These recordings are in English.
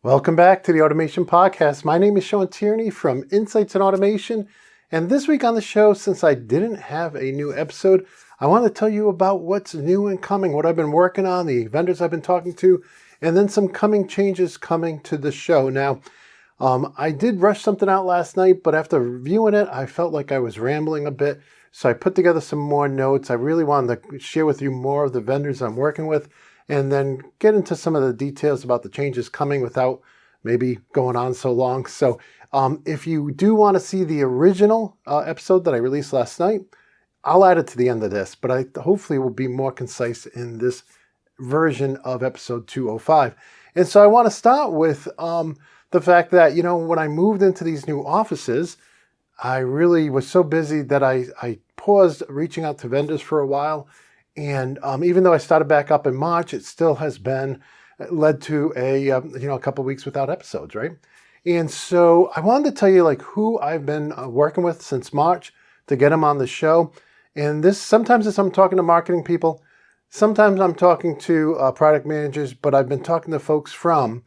Welcome back to the Automation Podcast. My name is Sean Tierney from Insights in Automation. And this week on the show, since I didn't have a new episode, I want to tell you about what's new and coming, what I've been working on, the vendors I've been talking to, and then some coming changes coming to the show. Now, I did rush something out last night, but after reviewing it, I felt like I was rambling a bit. So I put together some more notes. I really wanted to share with you more of the vendors I'm working with, and then get into some of the details about the changes coming without maybe going on so long. So if you do want to see the original episode that I released last night, I'll add it to the end of this, but I hopefully will be more concise in this version of episode 205. And so I want to start with the fact that, when I moved into these new offices, I really was so busy that I paused reaching out to vendors for a while. And even though I started back up in March, it still has been led to a couple of weeks without episodes, right? And so I wanted to tell you who I've been working with since March to get them on the show. And sometimes I'm talking to marketing people, sometimes I'm talking to product managers, but I've been talking to folks from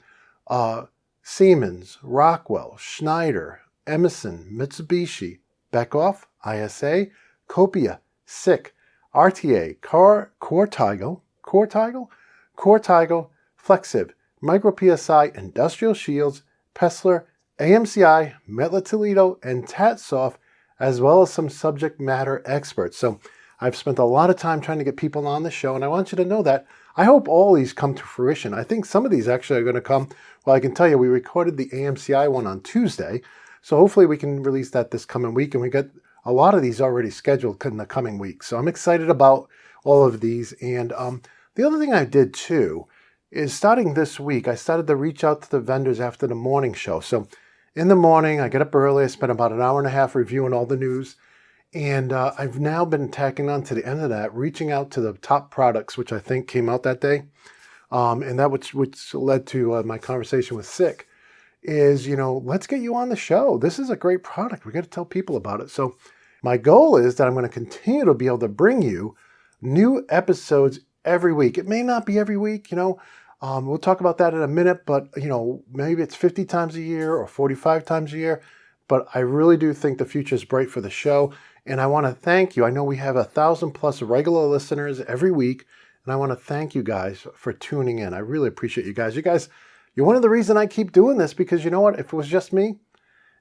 Siemens, Rockwell, Schneider, Emerson, Mitsubishi, Beckhoff, ISA, Copia, SICK, RTA, Cortigo, Flexiv, MicroPSI, Industrial Shields, Pessler, AMCI, Mettler-Toledo, and Tatsoft, as well as some subject matter experts. So I've spent a lot of time trying to get people on the show, and I want you to know that I hope all these come to fruition. I think some of these actually are going to come. Well, I can tell you, we recorded the AMCI one on Tuesday, so hopefully we can release that this coming week, and we got a lot of these already scheduled in the coming weeks. So I'm excited about all of these. And the other thing I did too is starting this week, I started to reach out to the vendors after the morning show. So in the morning, I get up early, I spend about an hour and a half reviewing all the news. And I've now been tacking on to the end of that, reaching out to the top products, which I think came out that day. And that which led to my conversation with SICK is, let's get you on the show. This is a great product. We got to tell people about it. So my goal is that I'm going to continue to be able to bring you new episodes every week. It may not be every week, we'll talk about that in a minute, but maybe it's 50 times a year or 45 times a year. But I really do think the future is bright for the show. And I want to thank you. I know we have 1,000+ regular listeners every week. And I want to thank you guys for tuning in. I really appreciate you guys. You're one of the reasons I keep doing this, because you know what? If it was just me,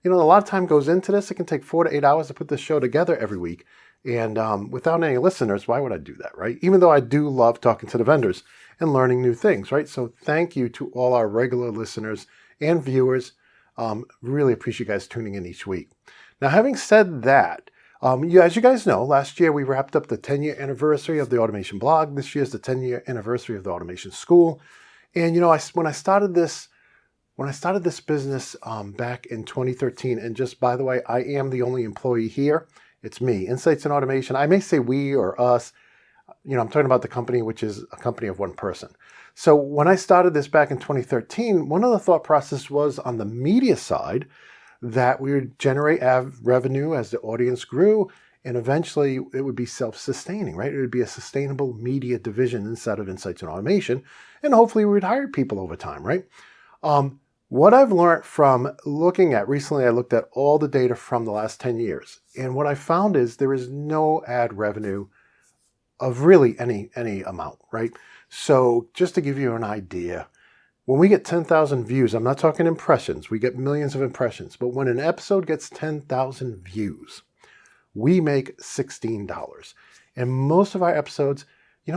a lot of time goes into this. It can take 4 to 8 hours to put this show together every week. And without any listeners, why would I do that, right? Even though I do love talking to the vendors and learning new things, right? So thank you to all our regular listeners and viewers. Really appreciate you guys tuning in each week. Now, having said that, as you guys know, last year we wrapped up the 10-year anniversary of the Automation Blog. This year's the 10-year anniversary of the Automation School. And, when I started this business back in 2013, and just by the way, I am the only employee here. It's me, Insights in Automation. I may say we or us. I'm talking about the company, which is a company of one person. So when I started this back in 2013, one of the thought process was on the media side that we would generate revenue as the audience grew, and eventually it would be self-sustaining, right? It would be a sustainable media division inside of Insights in Automation, and hopefully we would hire people over time, right? What I've learned from looking at recently, I looked at all the data from the last 10 years. And what I found is there is no ad revenue of really any amount, right? So just to give you an idea, when we get 10,000 views, I'm not talking impressions, we get millions of impressions, but when an episode gets 10,000 views, we make $16. And most of our episodes,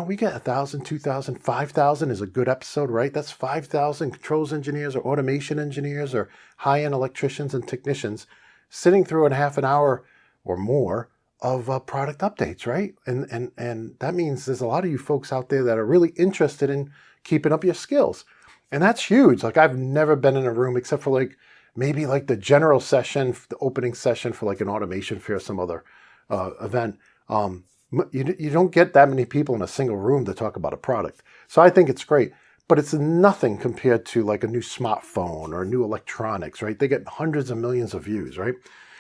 we get 1,000, 2,000, 5,000 is a good episode, right? That's 5,000 controls engineers or automation engineers or high-end electricians and technicians sitting through in half an hour or more of product updates, right? And that means there's a lot of you folks out there that are really interested in keeping up your skills. And that's huge. I've never been in a room except for maybe the general session, the opening session for an automation fair, some other event. You don't get that many people in a single room to talk about a product. So I think it's great, but it's nothing compared to a new smartphone or new electronics, right? They get hundreds of millions of views, right?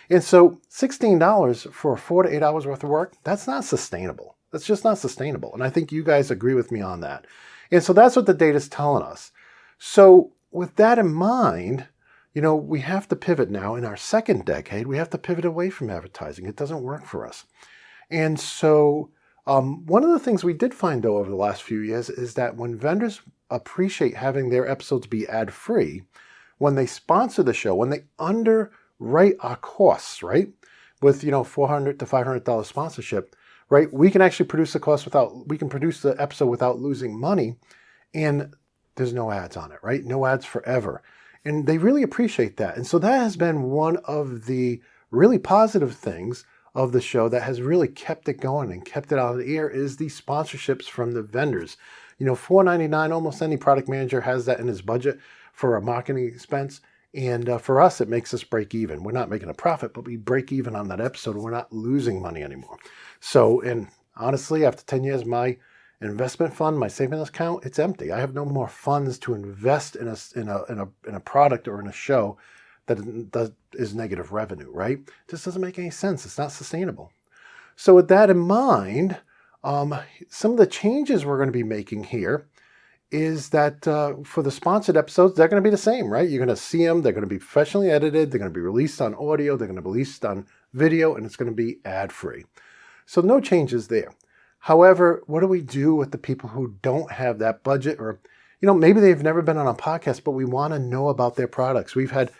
And so $16 for 4 to 8 hours worth of work, that's not sustainable. That's just not sustainable. And I think you guys agree with me on that. And so that's what the data is telling us. So with that in mind, we have to pivot now in our second decade. We have to pivot away from advertising. It doesn't work for us. And so one of the things we did find, though, over the last few years is that when vendors appreciate having their episodes be ad-free, when they sponsor the show, when they underwrite our costs, right, with, $400 to $500 sponsorship, right, we can actually produce the episode without losing money, and there's no ads on it, right? No ads forever. And they really appreciate that. And so that has been one of the really positive things of the show that has really kept it going and kept it out of the air is the sponsorships from the vendors. $4.99, almost any product manager has that in his budget for a marketing expense. And for us, it makes us break even. We're not making a profit, but we break even on that episode. We're not losing money anymore. So, and honestly, after 10 years, my investment fund, my savings account, it's empty. I have no more funds to invest in a product or in a show that is negative revenue, right? It just doesn't make any sense. It's not sustainable. So with that in mind, some of the changes we're going to be making here is that for the sponsored episodes, they're going to be the same, right? You're going to see them. They're going to be professionally edited. They're going to be released on audio. They're going to be released on video, and it's going to be ad-free. So no changes there. However, what do we do with the people who don't have that budget, or, maybe they've never been on a podcast, but we want to know about their products. We've had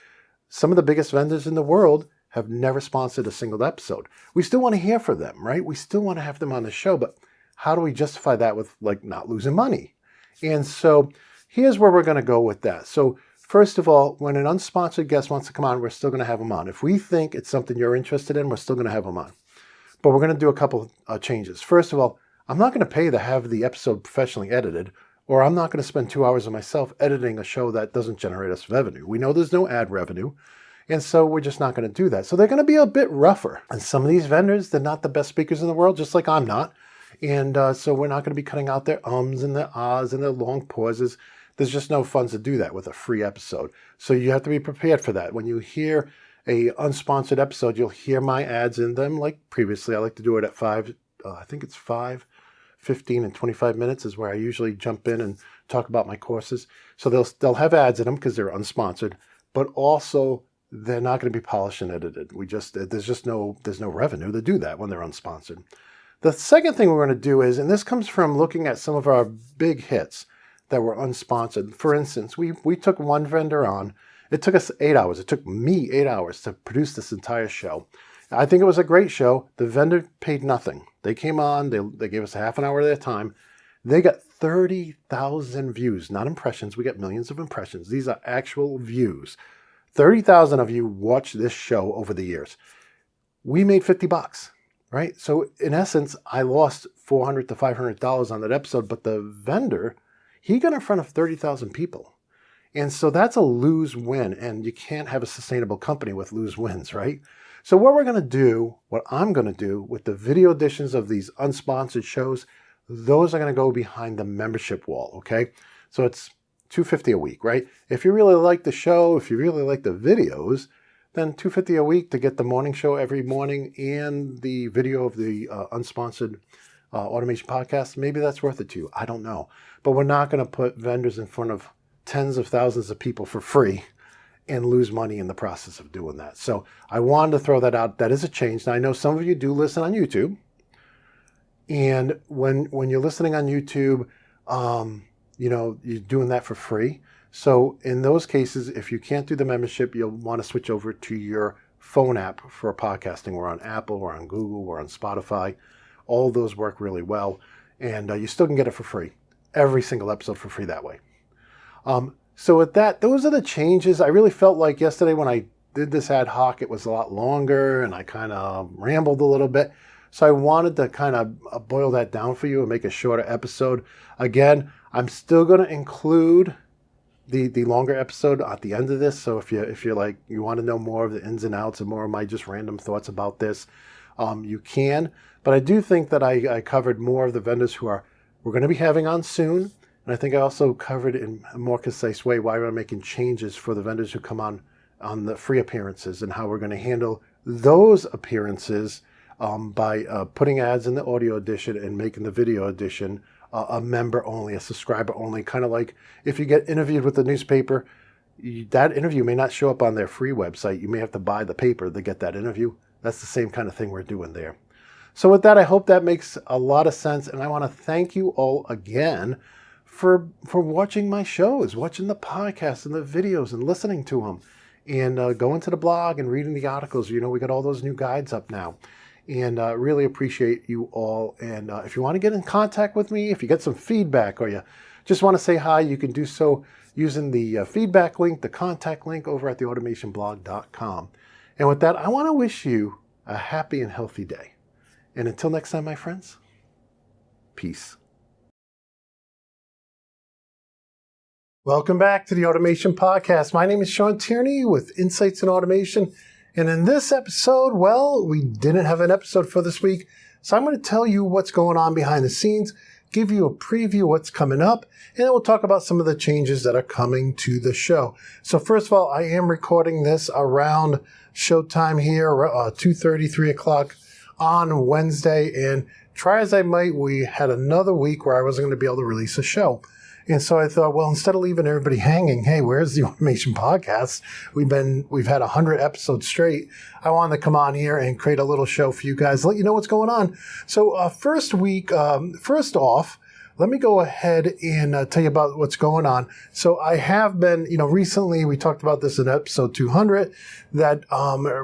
some of the biggest vendors in the world have never sponsored a single episode. We still want to hear from them, right? We still want to have them on the show, but how do we justify that with not losing money? And so here's where we're going to go with that. So first of all, when an unsponsored guest wants to come on, we're still going to have them on. If we think it's something you're interested in, we're still going to have them on. But we're going to do a couple of changes. First of all, I'm not going to pay to have the episode professionally edited, or I'm not going to spend 2 hours of myself editing a show that doesn't generate us revenue. We know there's no ad revenue, and so we're just not going to do that. So they're going to be a bit rougher. And some of these vendors, they're not the best speakers in the world, just like I'm not. And so we're not going to be cutting out their ums and their ahs and their long pauses. There's just no funds to do that with a free episode. So you have to be prepared for that. When you hear a unsponsored episode, you'll hear my ads in them. Like previously, I like to do it at 5, 15 and 25 minutes is where I usually jump in and talk about my courses. So they'll have ads in them because they're unsponsored, but also they're not going to be polished and edited. There's no revenue to do that when they're unsponsored. The second thing we're going to do is, and this comes from looking at some of our big hits that were unsponsored. For instance, we took one vendor on. It took us 8 hours. It took me 8 hours to produce this entire show. I think it was a great show. The vendor paid nothing. They came on. They gave us a half an hour of their time. They got 30,000 views, not impressions. We got millions of impressions. These are actual views. 30,000 of you watched this show over the years. We made $50, right? So in essence, I lost $400 to $500 on that episode, but the vendor, he got in front of 30,000 people. And so that's a lose-win, and you can't have a sustainable company with lose-wins, right? So what I'm going to do with the video editions of these unsponsored shows, those are going to go behind the membership wall, okay? So it's $250 a week, right? If you really like the show, if you really like the videos, then $250 a week to get the morning show every morning and the video of the unsponsored automation podcast, maybe that's worth it to you. I don't know. But we're not going to put vendors in front of tens of thousands of people for free and lose money in the process of doing that. So I wanted to throw that out. That is a change. Now, I know some of you do listen on YouTube. And when you're listening on YouTube, you're doing that for free. So in those cases, if you can't do the membership, you'll want to switch over to your phone app for podcasting. We're on Apple, we're on Google, we're on Spotify. All those work really well. And you still can get it for free. Every single episode for free that way. So with that, those are the changes. I really felt like yesterday when I did this ad hoc, it was a lot longer and I kind of rambled a little bit. So I wanted to kind of boil that down for you and make a shorter episode. Again, I'm still going to include the longer episode at the end of this. So if you're like, you want to know more of the ins and outs and more of my just random thoughts about this, you can. But I do think that I covered more of the vendors we're going to be having on soon. And I think I also covered in a more concise way why we're making changes for the vendors who come on the free appearances and how we're going to handle those appearances by putting ads in the audio edition and making the video edition a member only, a subscriber only, kind of like if you get interviewed with the newspaper, that interview may not show up on their free website. You may have to buy the paper to get that interview. That's the same kind of thing we're doing there. So with that, I hope that makes a lot of sense. And I want to thank you all again for watching my shows, watching the podcasts and the videos and listening to them, and going to the blog and reading the articles. You know, we got all those new guides up now. And really appreciate you all. And if you want to get in contact with me, if you get some feedback or you just want to say hi, you can do so using the feedback link, the contact link over at theautomationblog.com. And with that, I want to wish you a happy and healthy day. And until next time, my friends, peace. Welcome back to the Automation Podcast. My name is Sean Tierney with Insights in Automation. And in this episode, well, we didn't have an episode for this week, so I'm going to tell you what's going on behind the scenes, give you a preview of what's coming up, and then we'll talk about some of the changes that are coming to the show. So first of all, I am recording this around showtime here, 2:30, 3 o'clock on Wednesday, and try as I might, we had another week where I wasn't going to be able to release a show. And so I thought, well, instead of leaving everybody hanging, hey, where's the Automation Podcast? We've had 100 episodes straight. I wanted to come on here and create a little show for you guys, let you know what's going on. So first off, let me go ahead and tell you about what's going on. So I have been, recently we talked about this in episode 200, that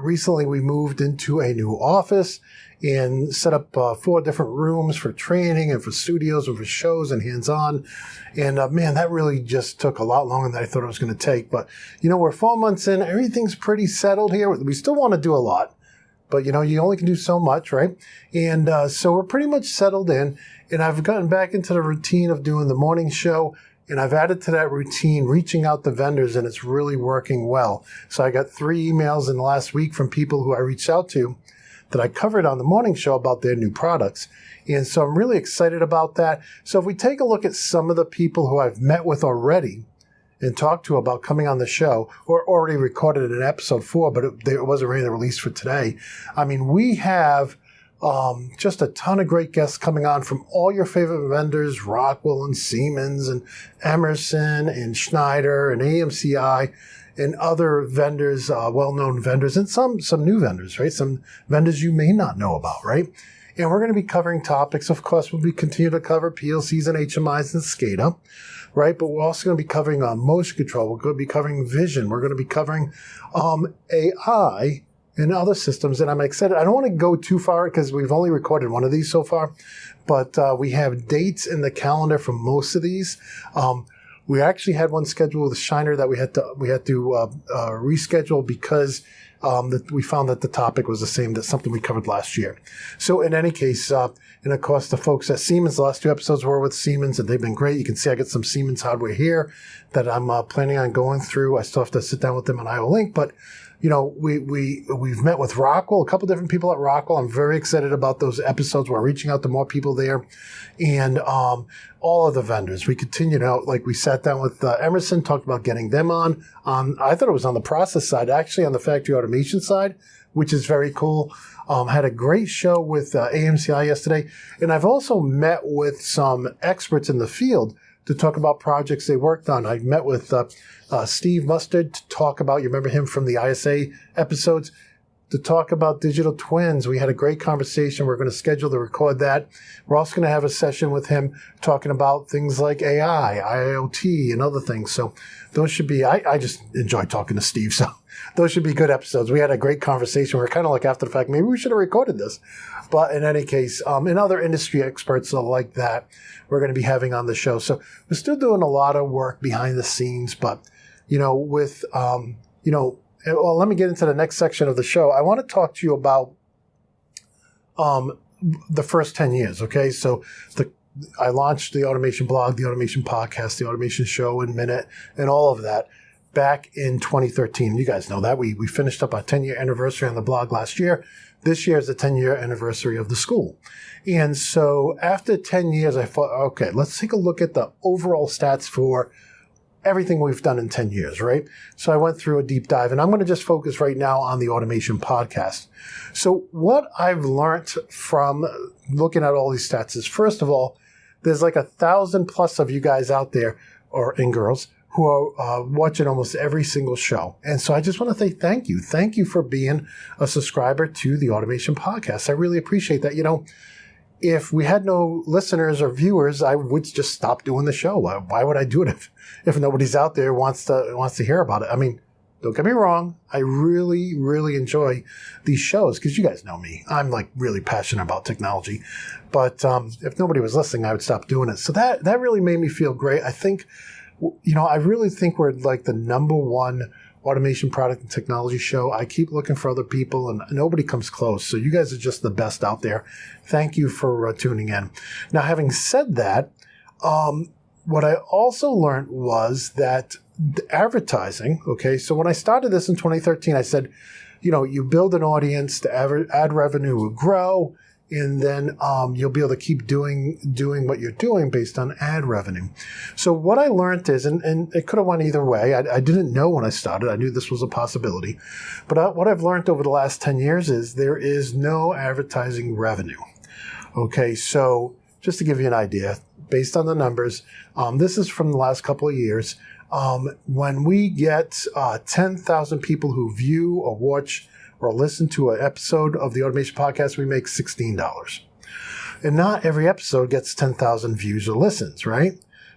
recently we moved into a new office and set up 4 different rooms for training and for studios and for shows and hands-on. And man, that really just took a lot longer than I thought it was going to take. But, we're 4 months in. Everything's pretty settled here. We still want to do a lot. But, you only can do so much, right? And so we're pretty much settled in. And I've gotten back into the routine of doing the morning show. And I've added to that routine reaching out to vendors, and it's really working well. So I got 3 emails in the last week from people who I reached out to that I covered on the morning show about their new products. And so I'm really excited about that. So if we take a look at some of the people who I've met with already and talked to about coming on the show, or already recorded an episode for, but it wasn't ready to release for today. I mean, we have just a ton of great guests coming on from all your favorite vendors, Rockwell and Siemens and Emerson and Schneider and AMCI. And other vendors, well-known vendors, and some new vendors, right? Some vendors you may not know about, right? And we're going to be covering topics. Of course, we'll continue to cover PLCs and HMIs and SCADA, right? But we're also going to be covering motion control. We're going to be covering vision. We're going to be covering AI and other systems. And I'm excited. I don't want to go too far because we've only recorded one of these so far, but we have dates in the calendar for most of these. We actually had one scheduled with Shiner that we had to reschedule because we found that the topic was the same. That's something we covered last year. So in any case, and of course the folks at Siemens, the last 2 episodes were with Siemens, and they've been great. You can see I got some Siemens hardware here that I'm planning on going through. I still have to sit down with them on IO-Link, but we've met with Rockwell, a couple different people at Rockwell. I'm very excited about those episodes. We're reaching out to more people there, and all of the vendors. We continued out, like we sat down with Emerson, talked about getting them on. I thought it was on the process side, actually on the factory automation side, which is very cool. Had a great show with AMCI yesterday, and I've also met with some experts in the field to talk about projects they worked on. I met with Steve Mustard to talk about, you remember him from the ISA episodes, to talk about digital twins. We had a great conversation. We're going to schedule to record that. We're also going to have a session with him talking about things like AI, IoT, and other things. So those should be, I just enjoy talking to Steve. So those should be good episodes. We had a great conversation. We're kind of like after the fact, maybe we should have recorded this. But in any case, and other industry experts like that, we're going to be having on the show. So we're still doing a lot of work behind the scenes, but, well, let me get into the next section of the show. I want to talk to you about the first 10 years, okay? So I launched the Automation Blog, the Automation Podcast, the Automation Show in Minute, and all of that back in 2013. You guys know that. We finished up our 10-year anniversary on the blog last year. This year is the 10-year anniversary of the school. And so after 10 years, I thought, okay, let's take a look at the overall stats for everything we've done in 10 years, right? So I went through a deep dive, and I'm going to just focus right now on the Automation Podcast. So what I've learned from looking at all these stats is, first of all, there's like 1,000 plus of you guys out there, and girls, who are watching almost every single show. And so I just want to say thank you. Thank you for being a subscriber to the Automation Podcast. I really appreciate that. If we had no listeners or viewers, I would just stop doing the show. Why would I do it if nobody's out there wants to hear about it? I mean, don't get me wrong. I really, really enjoy these shows because you guys know me. I'm like really passionate about technology. But if nobody was listening, I would stop doing it. So that really made me feel great. I think, I really think we're like the number one automation product and technology show. I keep looking for other people and nobody comes close. So you guys are just the best out there. Thank you for tuning in. Now, having said that, what I also learned was that the advertising, okay, so when I started this in 2013, I said, you build an audience, the ad revenue will grow, and then you'll be able to keep doing what you're doing based on ad revenue. So what I learned is, and it could have went either way. I didn't know when I started. I knew this was a possibility. But what I've learned over the last 10 years is there is no advertising revenue. Okay, so just to give you an idea, based on the numbers, this is from the last couple of years. When we get 10,000 people who view or watch or listen to an episode of the Automation Podcast, we make $16. And not every episode gets 10,000 views or listens, right?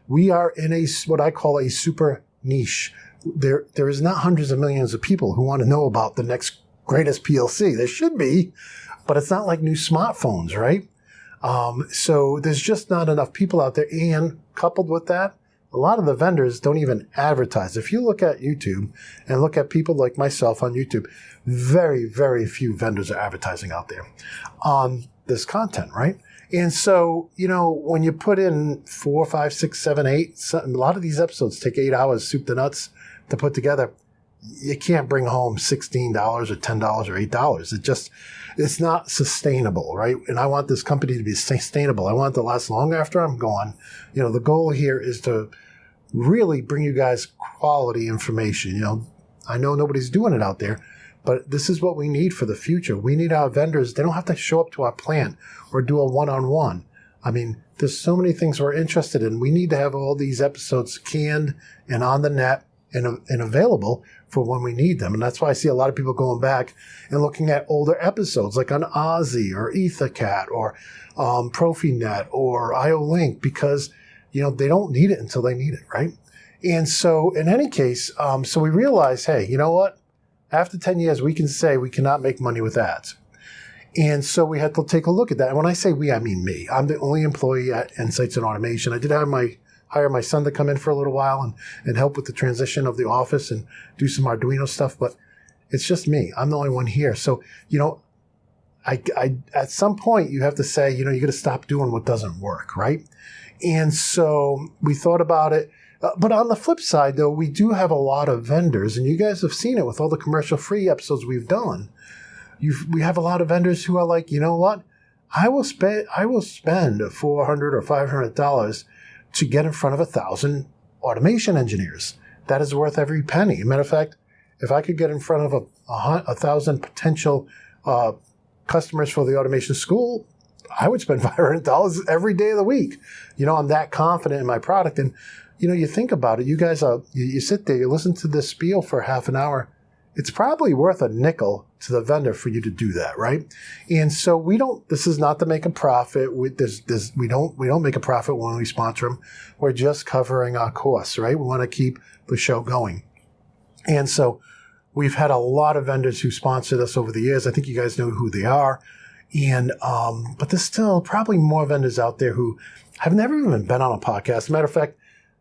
We are in what I call a super niche. There is not hundreds of millions of people who want to know about the next greatest PLC. There should be, but it's not like new smartphones, right? So there's just not enough people out there. And coupled with that, a lot of the vendors don't even advertise. If you look at YouTube and look at people like myself on YouTube, very, very few vendors are advertising out there on this content, right? And so, when you put in 4, 5, 6, 7, 8, a lot of these episodes take 8 hours, soup to nuts, to put together. You can't bring home $16 or $10 or $8. It's not sustainable, right? And I want this company to be sustainable. I want it to last long after I'm gone. The goal here is to really bring you guys quality information. I know nobody's doing it out there, but this is what we need for the future. We need our vendors. They don't have to show up to our plant or do a one-on-one. I mean, there's so many things we're interested in. We need to have all these episodes canned and on the net and available for when we need them. And that's why I see a lot of people going back and looking at older episodes like on Aussie or EtherCAT or Profinet or IO-Link because, they don't need it until they need it, right? And so in any case, so we realized, hey, you know what? After 10 years, we can say we cannot make money with ads. And so we had to take a look at that. And when I say we, I mean me. I'm the only employee at Insights and Automation. I did hire my son to come in for a little while and help with the transition of the office and do some Arduino stuff, but it's just me. I'm the only one here. So, I at some point you have to say, you got to stop doing what doesn't work, right? And so we thought about it. But on the flip side, though, we do have a lot of vendors, and you guys have seen it with all the commercial-free episodes we've done. We have a lot of vendors who are like, you know what? I will spend $400 or $500 to get in front of 1,000 automation engineers. That is worth every penny. As a matter of fact, if I could get in front of 1,000 potential customers for the automation school, I would spend $500 every day of the week. I'm that confident in my product. And, you think about it. You guys, you sit there, you listen to this spiel for half an hour. It's probably worth a nickel to the vendor for you to do that, right? And so this is not to make a profit. We don't make a profit when we sponsor them. We're just covering our costs, right? We want to keep the show going. And so we've had a lot of vendors who sponsored us over the years. I think you guys know who they are. And, but there's still probably more vendors out there who have never even been on a podcast. As a matter of fact,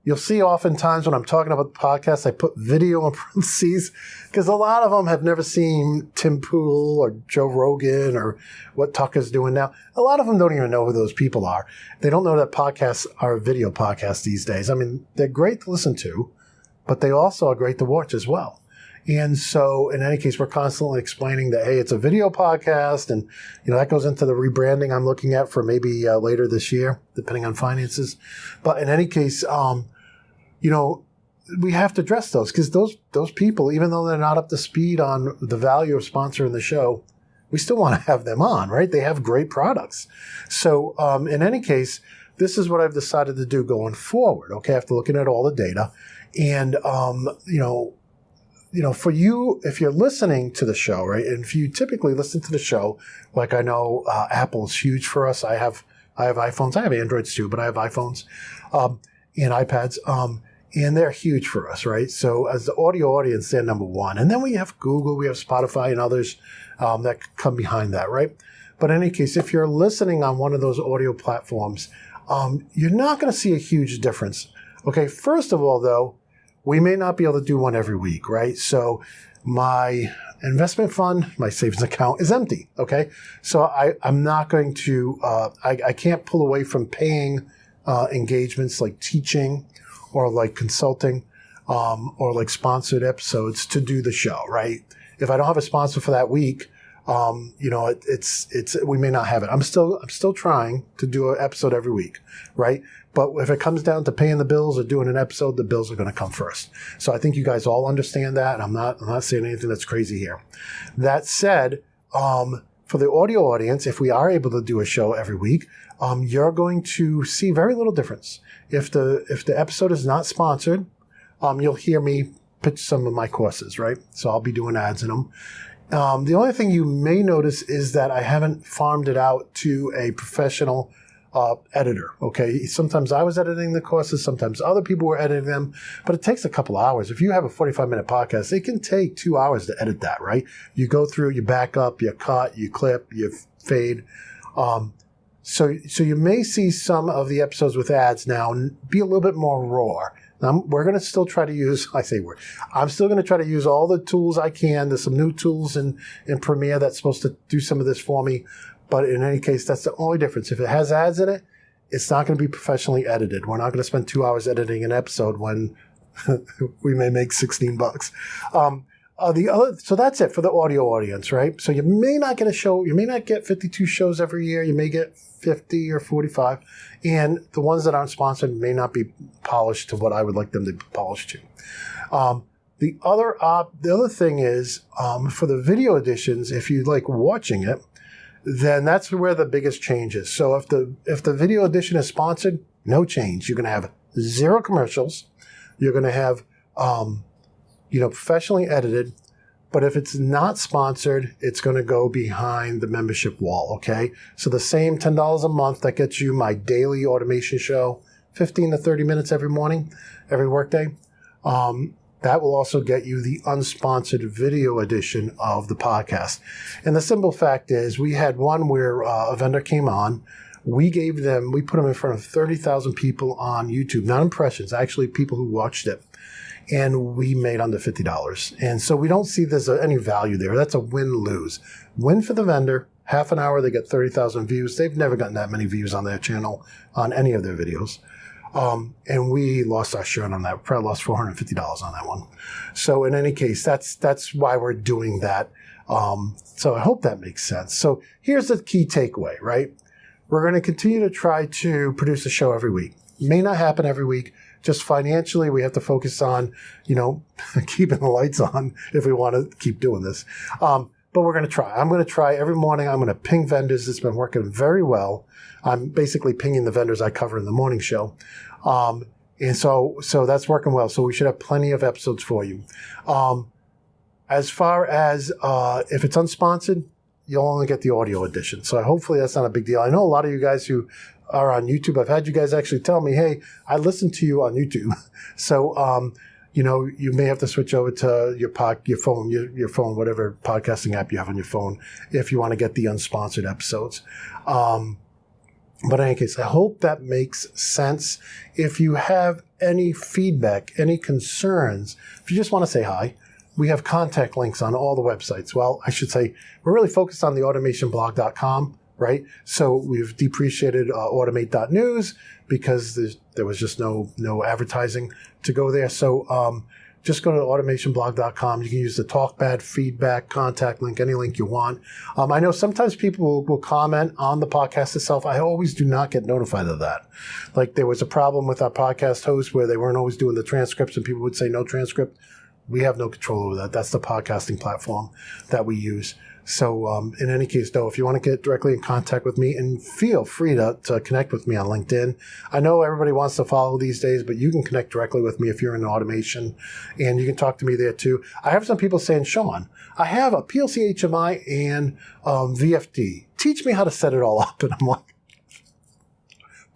you'll see oftentimes when I'm talking about the podcast, I put video in parentheses because a lot of them have never seen Tim Pool or Joe Rogan or what Tucker's doing now. A lot of them don't even know who those people are. They don't know that podcasts are video podcasts these days. I mean, they're great to listen to, but they also are great to watch as well. And so in any case, we're constantly explaining that, hey, it's a video podcast. And, that goes into the rebranding I'm looking at for maybe later this year, depending on finances. But in any case, we have to address those because those people, even though they're not up to speed on the value of sponsoring the show, we still want to have them on, right? They have great products. So in any case, this is what I've decided to do going forward, okay, after looking at all the data. And, for you, if you're listening to the show, right, and if you typically listen to the show, like I know Apple's huge for us. I have iPhones. I have Androids too, but I have iPhones and iPads. And they're huge for us, right? So as the audio audience, they're number one. And then we have Google, we have Spotify and others that come behind that, right? But in any case, if you're listening on one of those audio platforms, you're not going to see a huge difference. Okay, first of all, though, we may not be able to do one every week, right? So my investment fund, my savings account is empty, okay? So I'm not going to, I can't pull away from paying engagements like teaching or like consulting or like sponsored episodes to do the show, right? If I don't have a sponsor for that week, it's we may not have it. I'm still trying to do an episode every week, right? But if it comes down to paying the bills or doing an episode, the bills are going to come first. So I think you guys all understand that. I'm not saying anything that's crazy here. That said, for the audio audience, if we are able to do a show every week, you're going to see very little difference. If the episode is not sponsored, you'll hear me pitch some of my courses, right? So I'll be doing ads in them. The only thing you may notice is that I haven't farmed it out to a professional editor, okay? Sometimes I was editing the courses, sometimes other people were editing them, but it takes a couple hours. If you have a 45-minute podcast, it can take 2 hours to edit that, right? You go through, you back up, you cut, you clip, you fade. So you may see some of the episodes with ads now be a little bit more raw. We're going to still try to use, I'm still going to try to use all the tools I can. There's some new tools in Premiere that's supposed to do some of this for me. But in any case, that's the only difference. If it has ads in it, it's not going to be professionally edited. We're not going to spend 2 hours editing an episode when we may make $16. So that's it for the audio audience, right? So you may not get a show, you may not get 52 shows every year, you may get 50 or 45, and the ones that aren't sponsored may not be polished to what I would like them to be polished to. The other thing is, for the video editions, if you like watching it, then that's where the biggest change is. So if the video edition is sponsored, no change. You're going to have 0 commercials. You're going to have professionally edited. But if it's not sponsored, it's going to go behind the membership wall, okay? So the same $10 a month that gets you my daily automation show, 15 to 30 minutes every morning, every workday, that will also get you the unsponsored video edition of the podcast. And the simple fact is, we had one where a vendor came on. We put them in front of 30,000 people on YouTube, not impressions, actually people who watched it. And we made under $50. And so we don't see there's any value there. That's a win-lose. Win for the vendor, half an hour, they get 30,000 views. They've never gotten that many views on their channel, on any of their videos. And we lost our shirt on that. We probably lost $450 on that one. So in any case, that's why we're doing that. So I hope that makes sense. So here's the key takeaway, right? We're going to continue to try to produce a show every week. May not happen every week. Just financially, we have to focus on, keeping the lights on if we want to keep doing this. But we're going to try. I'm going to try every morning. I'm going to ping vendors. It's been working very well. I'm basically pinging the vendors I cover in the morning show. And so that's working well. So we should have plenty of episodes for you. As far as if it's unsponsored, you'll only get the audio edition. So hopefully that's not a big deal. I know a lot of you guys who are on YouTube, I've had you guys actually tell me, hey, I listen to you on YouTube. So, you may have to switch over to your phone, whatever podcasting app you have on your phone, if you want to get the unsponsored episodes. But in any case, I hope that makes sense. If you have any feedback, any concerns, if you just want to say hi, we have contact links on all the websites. Well, I should say we're really focused on the automationblog.com, right? So we've depreciated automate.news because there was just no advertising to go there. So just go to automationblog.com. You can use the talk bad feedback contact link, any link you want. I know sometimes people will comment on the podcast itself. I always do not get notified of that. Like there was a problem with our podcast host where they weren't always doing the transcripts and people would say no transcript. We have no control over that. That's the podcasting platform that we use. So in any case, though, if you want to get directly in contact with me, and feel free to connect with me on LinkedIn. I know everybody wants to follow these days, but you can connect directly with me if you're in automation, and you can talk to me there too. I have some people saying, Sean, I have a PLC HMI and VFD. Teach me how to set it all up. And I'm like,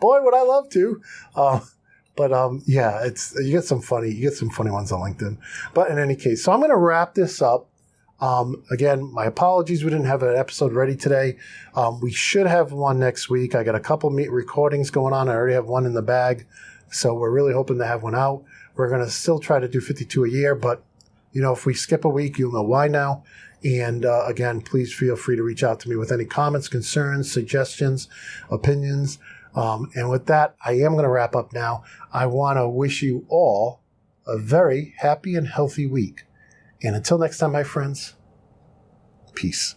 boy, would I love to. Yeah, you get some funny ones on LinkedIn. But in any case, so I'm going to wrap this up. Again, my apologies. We didn't have an episode ready today. We should have one next week. I got a couple recordings going on. I already have one in the bag. So we're really hoping to have one out. We're going to still try to do 52 a year, but if we skip a week, you'll know why now. And again, please feel free to reach out to me with any comments, concerns, suggestions, opinions. And with that, I am going to wrap up now. I want to wish you all a very happy and healthy week. And until next time, my friends, peace.